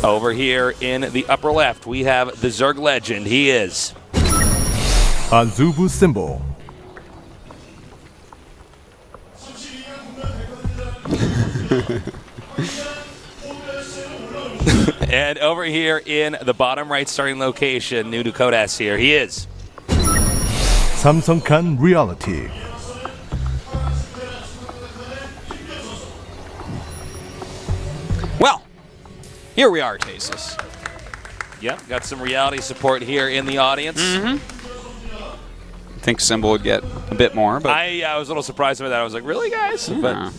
Over here in the upper left, we have the Zerg legend. He is Azubu symbol. And over here in the bottom right starting location, new to Kodas here, he is Samsungkan reality. Well, here we are, Tasis. Yep, got some reality support here in the audience. I think Symbol would get a bit more, but I was a little surprised by that. I was like, really, guys? yeah. But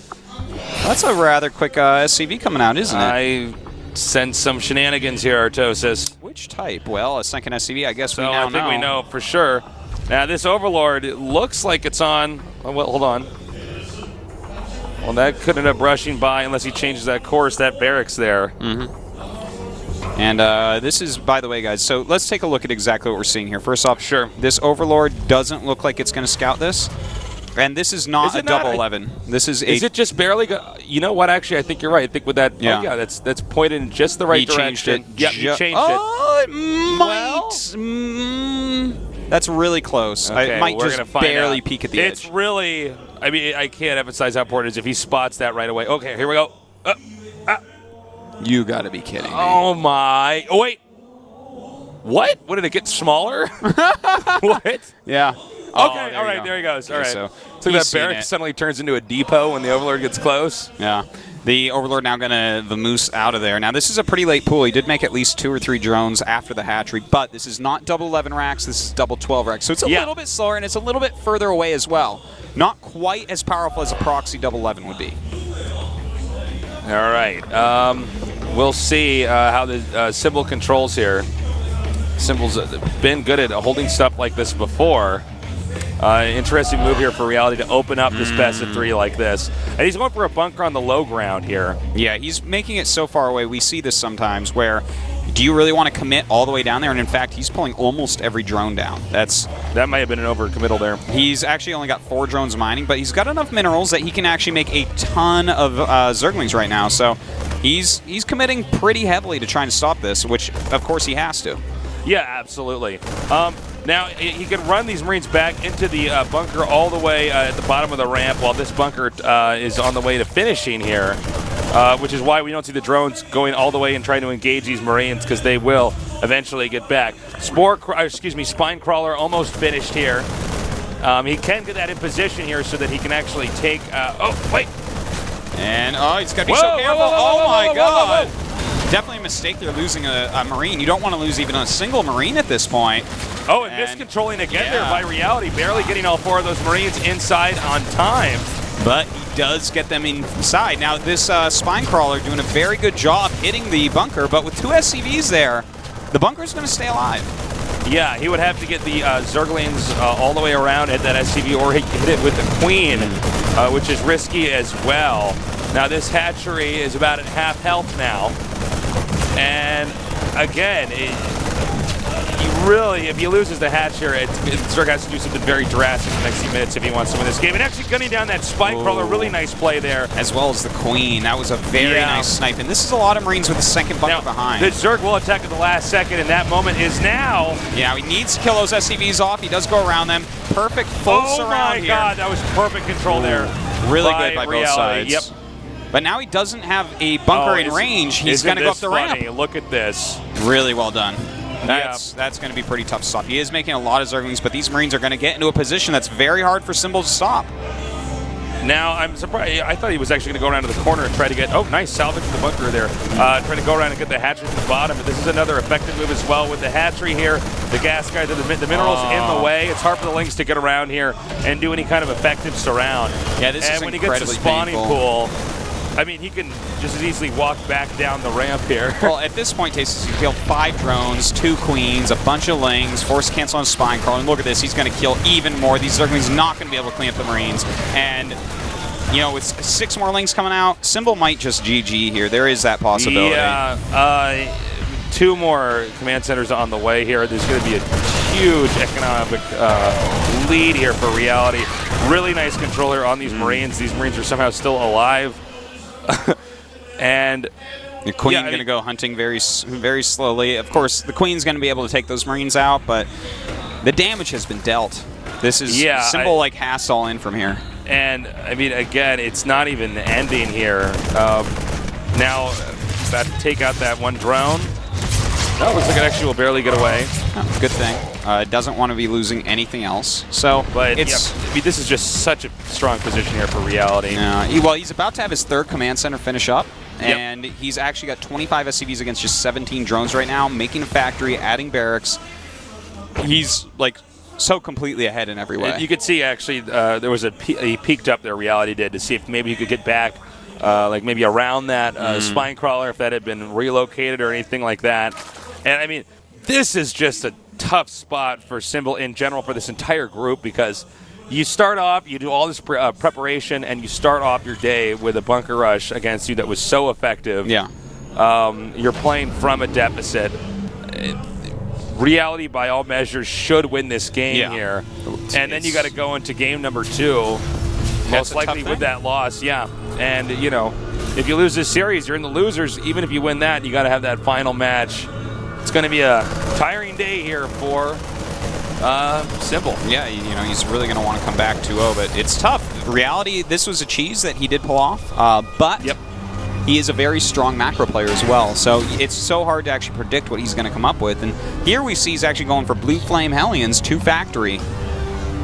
That's a rather quick SCV coming out, isn't it? I sense some shenanigans here, Artosis. Which type? Well, a second SCV, I guess So we now I think we know for sure. Now, this Overlord, it looks like it's on. Oh, well, hold on. Well, that could end up rushing by unless he changes that course, that barracks there. And this is, by the way, guys, so let's take a look at exactly what we're seeing here. First off, Sure. this Overlord doesn't look like it's going to scout this. And this is not a double 11. This is a... Is it just barely? You know what? Actually, I think you're right. I think with that, Yeah. oh yeah, that's pointed in just the right he direction. changed it. Yep, he changed Oh, it Well- might. That's really close. it. Okay, I might we're just gonna find barely out. peek at the It's edge. really. I mean, I can't emphasize how important it is if he spots that right away. Okay, here we go. You got to be kidding me. Oh my! Oh wait. What? What did it get smaller? What? Yeah. Okay, all right, there he goes. Okay, all right. so So he's that seen barrack it. suddenly turns into a depot when the Overlord gets close. Yeah. The Overlord now going to vamoose out of there. Now, this is a pretty late pool. He did make at least 2 or 3 drones after the hatchery, but this is not double 11 racks. This is double 12 racks. So it's a little bit slower, and it's a little bit further away as well. Not quite as powerful as a proxy double 11 would be. All right. We'll see how the Symbol controls here. Symbol's been good at holding stuff like this before. Interesting move here for Reality to open up this best of 3 like this. And he's going for a bunker on the low ground here. Yeah, he's making it so far away. We see this sometimes where do you really want to commit all the way down there? And in fact, he's pulling almost every drone down. That might have been an overcommittal there. He's actually only got 4 drones mining, but he's got enough minerals that he can actually make a ton of Zerglings right now. So he's committing pretty heavily to trying to stop this, which of course he has to. Yeah, absolutely. Now, he can run these Marines back into the bunker all the way at the bottom of the ramp while this bunker is on the way to finishing here, which is why we don't see the drones going all the way and trying to engage these Marines, because they will eventually get back. Spine Crawler almost finished here. He can get that in position here so that he can actually take... oh, wait! And, he's got to be so careful. Oh, my God! Definitely a mistake there losing a Marine. You don't want to lose even a single Marine at this point. Oh, and miscontrolling again there by Reality, barely getting all 4 of those Marines inside on time. But he does get them inside. Now, this Spine Crawler doing a very good job hitting the bunker, but with 2 SCVs there, the bunker's going to stay alive. Yeah, he would have to get the Zerglings all the way around at that SCV, or hit it with the Queen, which is risky as well. Now, this hatchery is about at half health now. And again, if he loses the hatch here, Zerg has to do something very drastic in the next few minutes if he wants to win this game. And actually gunning down that Spike Crawler, really nice play there. As well as the Queen. That was a very nice snipe. And this is a lot of Marines with the second bunker behind. The Zerg will attack at the last second, and that moment is now. Yeah, he needs to kill those SCVs off. He does go around them. Perfect full surround here. Oh my God, that was perfect control there. Really good by both sides. Yep. But now he doesn't have a bunker in range. He's going to go up the ramp. Look at this. Really well done. That's going to be pretty tough to stop. He is making a lot of Zerglings, but these Marines are going to get into a position that's very hard for Symbol to stop. Now, I'm surprised. I thought he was actually going to go around to the corner and try to get, nice salvage the bunker there. Trying to go around and get the hatchery from the bottom. But this is another effective move as well with the hatchery here. The gas guys, the minerals in the way. It's hard for the Lynx to get around here and do any kind of effective surround. Yeah, this is when he gets to spawning pool, I mean, he can just as easily walk back down the ramp here. Well, at this point, Tastes, he killed 5 drones, 2 Queens, a bunch of Lings, force cancel on Spine Crawler. And look at this, he's going to kill even more. These Zerglings not going to be able to clean up the Marines. And, you know, with 6 more Lings coming out, Symbol might just GG here. There is that possibility. Yeah, 2 more command centers on the way here. There's going to be a huge economic lead here for Reality. Really nice control here on these Marines. These Marines are somehow still alive. And The Queen Yeah, I going to mean- go hunting very slowly. Of course, the Queen's going to be able to take those Marines out, but the damage has been dealt. This is Symbol like has all in from here. And, I mean, again, it's not even ending here. Now, take out that one drone. That looks like it actually will barely get away. Oh, good thing. Doesn't want to be losing anything else. So, But it's... I mean, this is just such a strong position here for Reality. Well, he's about to have his third command center finish up, Yep. and he's actually got 25 SCVs against just 17 drones right now, making a factory, adding barracks. He's, like, so completely ahead in every way. You could see, actually, there was he peeked up there, Reality did, to see if maybe he could get back, like maybe around that spine crawler, if that had been relocated or anything like that. And, I mean, this is just a tough spot for Symbol in general for this entire group, because you start off, you do all this preparation, and you start off your day with a bunker rush against you that was so effective. Yeah. You're playing from a deficit. Reality, by all measures, should win this game here. And then you got to go into game number 2, most likely with that loss. Yeah. And, you know, if you lose this series, you're in the losers. Even if you win that, you got to have that final match. It's going to be a tiring day here for Symbol. Yeah, you know, he's really going to want to come back 2-0, but it's tough. Reality, this was a cheese that he did pull off, but he is a very strong macro player as well, so it's so hard to actually predict what he's going to come up with. And here we see he's actually going for Blue Flame Hellions, 2 factory.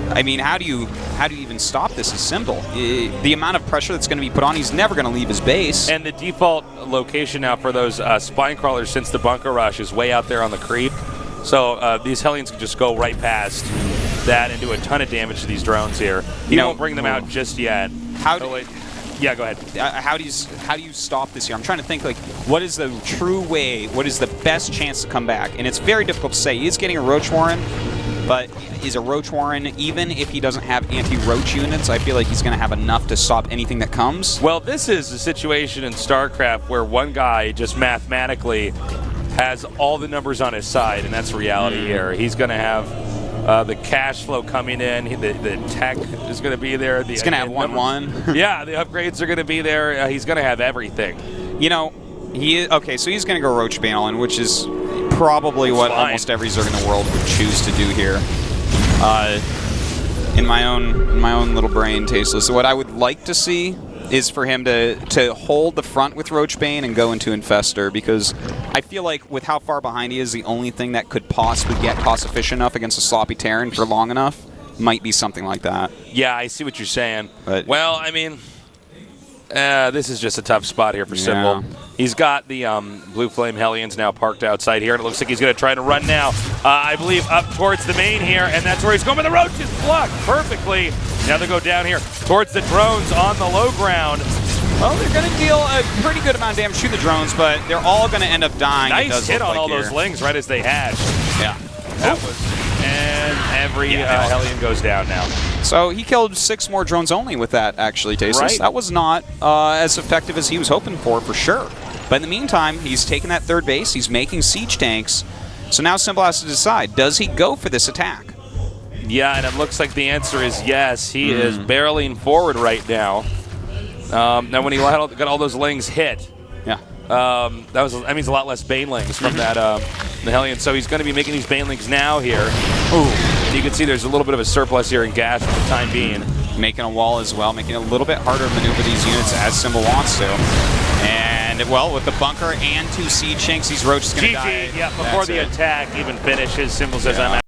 I mean, how do you even stop this as Symbol? The amount of pressure that's going to be put on, he's never going to leave his base. And the default location now for those spine crawlers since the bunker rush is way out there on the creep. So these Hellions can just go right past that and do a ton of damage to these drones here. He won't bring them out just yet. Yeah, go ahead. How do you stop this here? I'm trying to think, like, what is the true way? What is the best chance to come back? And it's very difficult to say. He is getting a Roach Warren, but is a Roach Warren, even if he doesn't have anti-Roach units, I feel like he's going to have enough to stop anything that comes. Well, this is a situation in StarCraft where one guy just mathematically has all the numbers on his side, and that's Reality here. He's going to have the cash flow coming in. The tech is going to be there. He's going to have 1-1. Yeah, the upgrades are going to be there. He's going to have everything. You know, okay, so he's going to go Roach Banelin, which is probably what almost every Zerg in the world would choose to do here. In my own little brain, tasteless. What I would like to see is for him to hold the front with Roachbane and go into Infestor, because I feel like with how far behind he is, the only thing that could possibly get cost efficient enough against a sloppy Terran for long enough might be something like that. Yeah, I see what you're saying. But, well, I mean, this is just a tough spot here for Symbol. He's got the Blue Flame Hellions now parked outside here, and it looks like he's going to try to run now. I believe up towards the main here, and that's where he's going. But the Roaches blocked perfectly. Now they go down here towards the drones on the low ground. Well, they're going to deal a pretty good amount of damage to the drones, but they're all going to end up dying. Nice hit on all those lings right as they hatched. Yeah. That was... And every Hellion goes down now. So he killed 6 more drones only with that, actually, Tasteless. Right. That was not as effective as he was hoping for sure. But in the meantime, he's taking that third base. He's making siege tanks. So now Symbol has to decide, does he go for this attack? Yeah, and it looks like the answer is yes. He is barreling forward right now. Now, when he got all those lings hit, that means a lot less banelings from that the Hellion. So he's going to be making these banelings now here. Ooh. You can see there's a little bit of a surplus here in gas for the time being. Making a wall as well, making it a little bit harder to maneuver these units as Symbol wants to. And, well, with the bunker and 2 siege tanks, these Roaches going to die. Yeah, before the attack even finishes, Symbol says, I'm out.